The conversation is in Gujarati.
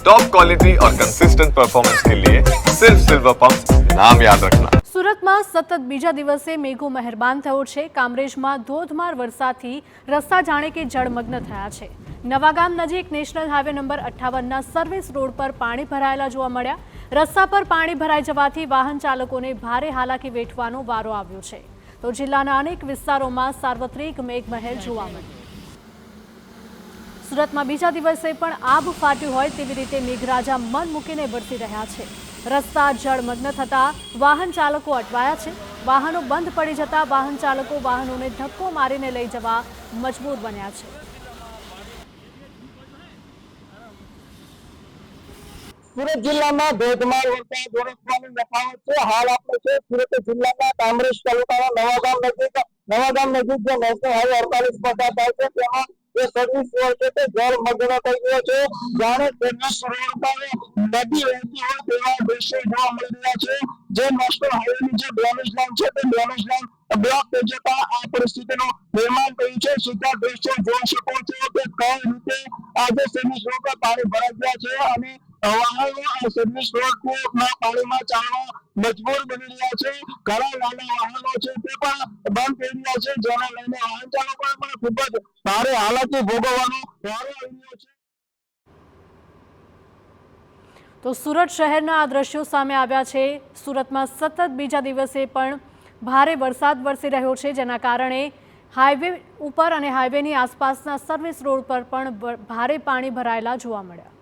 टॉप क्वालिटी और कंसिस्टेंट परफॉर्मेंस के लिए सिर्फ सिल्वर पंप नाम याद रखना। સુરતમાં સતત બીજા દિવસે મેઘો મહેરબાન થયો છે। કામરેજમાં ધોધમાર વરસાદથી રસ્તા જાણે કે જળમગ્ન થયા છે। નવાગામ નજીક નેશનલ હાઈવે નંબર 58ના સર્વિસ રોડ પર પાણી ભરાયેલા જોવા મળ્યા। રસ્તા પર પાણી ભરાઈ જવાથી વાહન ચાલકોને ભારે હાલાકી વેઠવાનો વારો આવ્યો છે। તો જિલ્લાના અનેક વિસ્તારોમાં સાર્વત્રિક મેઘમહેર જોવા મળ્યો। સુરતમાં બીજા દિવસે પણ આભ ફાટ્યું હોય તેવી રીતે મેઘરાજા મન મૂકીને વરસી રહ્યા છે। રસ્તા જળમગ્ન થતા વાહન ચાલકો અટવાયા છે। વાહનો બંધ પડી જતા વાહન ચાલકો વાહનોને ધક્કો મારીને લઈ જવા મજબૂર બન્યા છે। સુરત જિલ્લામાં ધોધમાર વરસાદ વરસવાની યથાવત છે। હાલ આપણે છે સુરત જિલ્લાના કામરેજ તાલુકાના નવાગામ નજીક જે નેશનલ હાઈવે 48 પસાર થાય છે તેમાં જે સર્વિસ રોડ છે તે જળમગ્ન થઈ ગયો છે। જાણે સર્વિસ રોડ પર નદી વહેતી હોય તેવા દ્રશ્યો જોવા મળી રહ્યા છે। જે નેશનલ હાઈવેની જે ડેમેજ લાઈન છે તે ડેમેજ લાઈન બ્લોક થઈ જતા આ પરિસ્થિતિનું નિર્માણ થયું છે। સીધા દ્રશ્યો જોઈ શકો છો કે કઈ રીતે આજે સર્વિસ રોડ પર પાણી ભરાઈ ગયા છે અને વાહનો સર્વિસ રોડના પાણીમાં ચાલવા મજબૂર બની રહ્યા છે। ઘણા નાના વાહનો છે તે પણ બંધ થઈ રહ્યા છે, જેને લઈને વાહન ચાલકોને પણ ખૂબ જ ભારે હાલાકી ભોગવવાનો વારો આવી રહ્યો છે। તો સુરત શહેરના આ દ્રશ્યો સામે આવ્યા છે। સુરતમાં સતત બીજા દિવસે પણ ભારે વરસાદ વરસી રહ્યો છે, જેના કારણે હાઈવે ઉપર અને હાઈવેની આસપાસના સર્વિસ રોડ પર પણ ભારે પાણી ભરાયેલા જોવા મળ્યા।